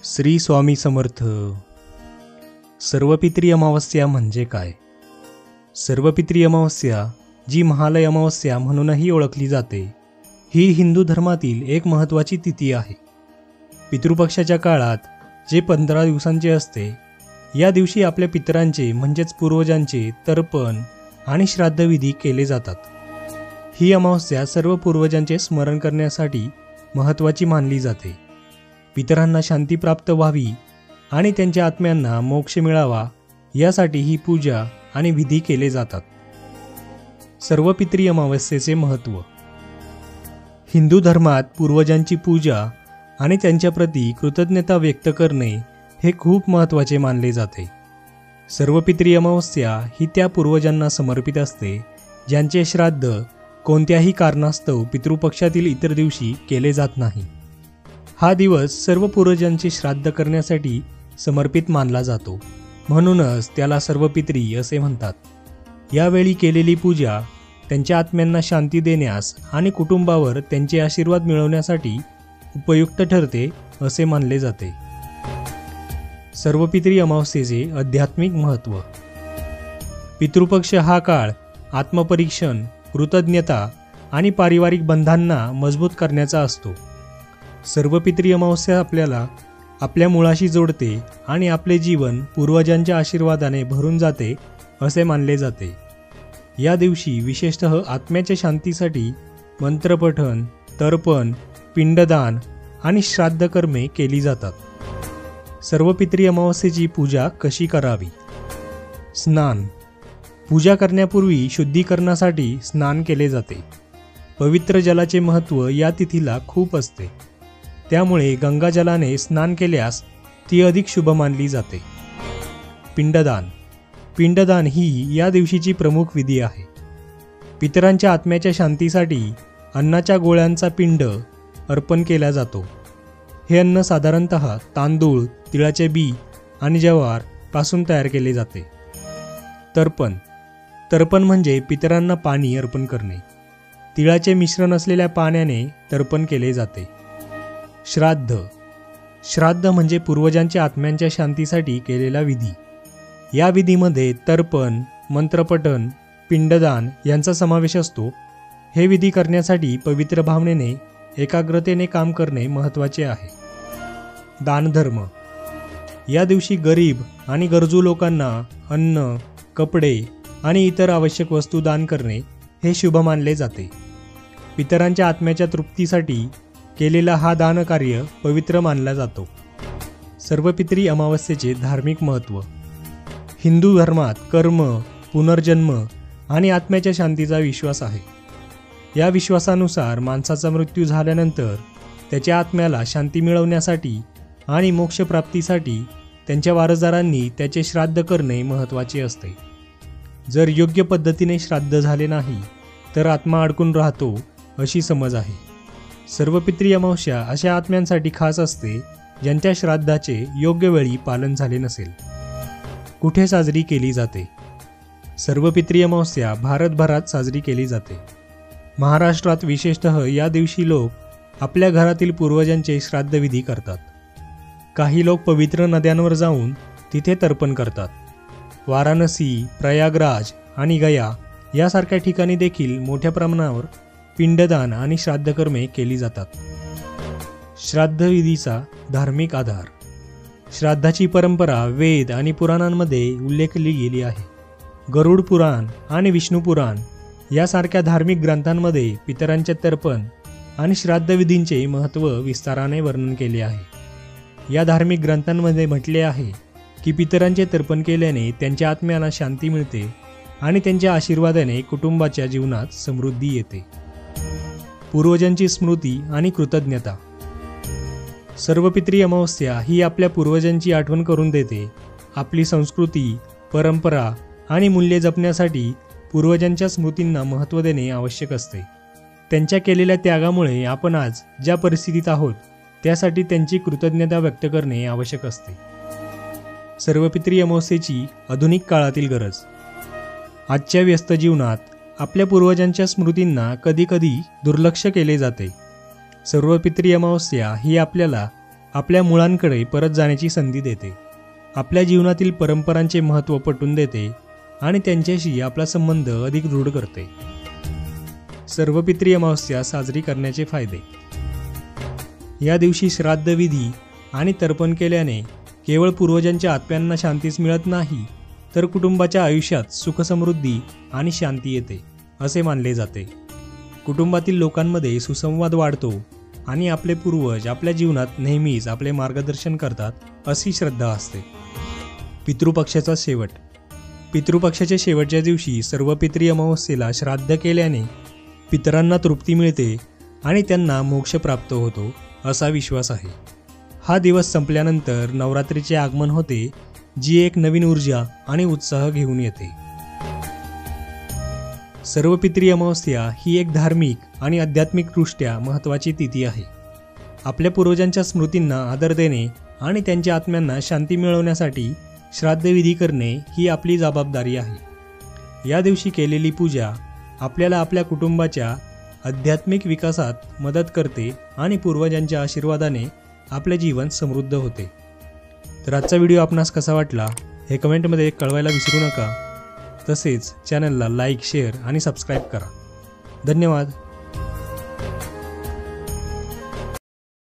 श्री स्वामी समर्थ. सर्वपित्री अमावस्या म्हणजे काय? सर्वपित्री अमावस्या, जी महालय अमावस्या म्हणूनही ओळखली जाते, ही हिंदू धर्मातील एक महत्त्वाची तिथी आहे. पितृपक्षाच्या काळात जे 15 दिवसांचे असते, या दिवशी आपल्या पितरांचे म्हणजेच पूर्वजांचे तर्पण आणि श्राद्धविधी केले जातात. ही अमावस्या सर्व पूर्वजांचे स्मरण करण्यासाठी महत्त्वाची मानली जाते. पितरांना शांती प्राप्त व्हावी आणि त्यांच्या आत्म्यांना मोक्ष मिळावा यासाठी ही पूजा आणि विधी केले जातात. सर्वपित्री अमावस्येचे महत्त्व. हिंदू धर्मात पूर्वजांची पूजा आणि त्यांच्याप्रती कृतज्ञता व्यक्त करणे हे खूप महत्त्वाचे मानले जाते. सर्वपित्री अमावस्या ही त्या पूर्वजांना समर्पित असते ज्यांचे श्राद्ध कोणत्याही कारणास्तव पितृपक्षातील इतर दिवशी केले जात नाही. हा दिवस सर्व पूर्वजांचे श्राद्ध करण्यासाठी समर्पित मानला जातो, म्हणूनच त्याला सर्वपित्री असे म्हणतात. यावेळी केलेली पूजा त्यांच्या आत्म्यांना शांती देण्यास आणि कुटुंबावर त्यांचे आशीर्वाद मिळवण्यासाठी उपयुक्त ठरते असे मानले जाते. सर्वपित्री अमावस्येचे आध्यात्मिक महत्त्व. पितृपक्ष हा काळ आत्मपरीक्षण, कृतज्ञता आणि पारिवारिक बंधांना मजबूत करण्याचा असतो. सर्वपित्री अमावस्या आपल्याला आपल्या मुळाशी जोडते आणि आपले जीवन पूर्वजांच्या आशीर्वादाने भरून जाते असे मानले जाते. या दिवशी विशेषतः आत्म्याच्या शांतीसाठी मंत्रपठण, तर्पण, पिंडदान आणि श्राद्धकर्मे केली जातात. सर्वपित्री अमावस्येची पूजा कशी करावी? स्नान. पूजा करण्यापूर्वी शुद्धीकरणासाठी स्नान केले जाते. पवित्र जलाचे महत्त्व या तिथीला खूप असते, त्यामुळे गंगाजलाने स्नान केल्यास ती अधिक शुभ मानली जाते. पिंडदान. पिंडदान ही या दिवशीची प्रमुख विधी आहे. पितरांच्या आत्म्याच्या शांतीसाठी अन्नाच्या गोळ्यांचा पिंड अर्पण केला जातो. हे अन्न साधारणतः तांदूळ, तिळाचे बी आणि ज्वार पासून तयार केले जाते. तर्पण. तर्पण म्हणजे पितरांना पाणी अर्पण करणे. तिळाचे मिश्रण असलेल्या पाण्याने तर्पण केले जाते. श्राद्ध. श्राद्ध म्हणजे पूर्वजांच्या आत्म्यांच्या शांतीसाठी केलेला विधी. या विधीमध्ये तर्पण, मंत्रपठण, पिंडदान यांचा समावेश असतो. हे विधी करण्यासाठी पवित्र भावनेने, एकाग्रतेने काम करणे महत्त्वाचे आहे. दानधर्म. या दिवशी गरीब आणि गरजू लोकांना अन्न, कपडे आणि इतर आवश्यक वस्तू दान करणे हे शुभ मानले जाते. पितरांच्या आत्म्याच्या तृप्तीसाठी केलेला हा दानकार्य पवित्र मानला जातो. सर्वपित्री अमावस्येचे धार्मिक महत्त्व. हिंदू धर्मात कर्म, पुनर्जन्म आणि आत्म्याच्या शांतीचा विश्वास आहे. या विश्वासानुसार माणसाचा मृत्यू झाल्यानंतर त्याच्या आत्म्याला शांती मिळवण्यासाठी आणि मोक्षप्राप्तीसाठी त्यांच्या वारसदारांनी त्याचे श्राद्ध करणे महत्त्वाचे असते. जर योग्य पद्धतीने श्राद्ध झाले नाही तर आत्मा अडकून राहतो अशी समज आहे. सर्वपित्री अमावस्या अशा आत्म्यांसाठी खास असते ज्यांच्या श्राद्धाचे योग्य वेळी पालन झाले नसेल. कुठे साजरी केली जाते? सर्वपित्री अमावस्या भारतभरात साजरी केली जाते. महाराष्ट्रात विशेषतः या दिवशी लोक आपल्या घरातील पूर्वजांचे श्राद्धविधी करतात. काही लोक पवित्र नद्यांवर जाऊन तिथे तर्पण करतात. वाराणसी, प्रयागराज आणि गया यासारख्या ठिकाणी देखील मोठ्या प्रमाणावर पिंडदान आणि श्राद्धकर्मे केली जातात. श्राद्धविधीचा धार्मिक आधार. श्राद्धाची परंपरा वेद आणि पुराणांमध्ये उल्लेखली गेली आहे. गरुड पुराण आणि विष्णू पुराण यासारख्या धार्मिक ग्रंथांमध्ये पितरांचे तर्पण आणि श्राद्धविधींचे महत्त्व विस्ताराने वर्णन केले आहे. या धार्मिक ग्रंथांमध्ये म्हटले आहे की पितरांचे तर्पण केल्याने त्यांच्या आत्म्याला शांती मिळते आणि त्यांच्या आशीर्वादाने कुटुंबाच्या जीवनात समृद्धी येते. पूर्वजांची स्मृती आणि कृतज्ञता. सर्वपित्री अमावस्या ही आपल्या पूर्वजांची आठवण करून देते. आपली संस्कृती, परंपरा आणि मूल्ये जपण्यासाठी पूर्वजांच्या स्मृतींना महत्त्व देणे आवश्यक असते. त्यांच्या केलेल्या त्यागामुळे आपण आज ज्या परिस्थितीत आहोत त्यासाठी त्यांची कृतज्ञता व्यक्त करणे आवश्यक असते. सर्वपित्री अमावस्येची आधुनिक काळातील गरज. आजच्या व्यस्त जीवनात आपल्या पूर्वजांच्या स्मृतींना कधीकधी दुर्लक्ष केले जाते. सर्वपित्री अमावस्या ही आपल्याला आपल्या मुळांकडे परत जाण्याची संधी देते, आपल्या जीवनातील परंपरांचे महत्त्व पटवून देते आणि त्यांच्याशी आपला संबंध अधिक दृढ करते. सर्वपित्री अमावस्या साजरी करण्याचे फायदे. या दिवशी श्राद्धविधी आणि तर्पण केल्याने केवळ पूर्वजांच्या आत्म्यांना शांतीच मिळत नाही, तर कुटुंबाच्या आयुष्यात सुखसमृद्धी आणि शांती येते असे मानले जाते. कुटुंबातील लोकांमध्ये सुसंवाद वाढतो आणि आपले पूर्वज आपल्या जीवनात नेहमीच आपले मार्गदर्शन करतात अशी श्रद्धा असते. पितृपक्षाचा शेवट. पितृपक्षाच्या शेवटच्या दिवशी सर्वपित्री अमावस्येला श्राद्ध केल्याने पितरांना तृप्ती मिळते आणि त्यांना मोक्ष प्राप्त होतो असा विश्वास आहे. हा दिवस संपल्यानंतर नवरात्रीचे आगमन होते, जी एक नवीन ऊर्जा आणि उत्साह घेऊन येते. सर्वपित्री अमावस्या ही एक धार्मिक आणि आध्यात्मिकदृष्ट्या महत्त्वाची तिथी आहे. आपल्या पूर्वजांच्या स्मृतींना आदर देणे आणि त्यांच्या आत्म्यांना शांती मिळवण्यासाठी श्राद्धविधी करणे ही आपली जबाबदारी आहे. या दिवशी केलेली पूजा आपल्याला आपल्या कुटुंबाच्या आध्यात्मिक विकासात मदत करते आणि पूर्वजांच्या आशीर्वादाने आपले जीवन समृद्ध होते. तर आजचा व्हिडिओ आपणास कसा वाटला हे कमेंटमध्ये कळवायला विसरू नका. तसेच चॅनलला लाईक, शेअर आणि सबस्क्राईब करा. धन्यवाद.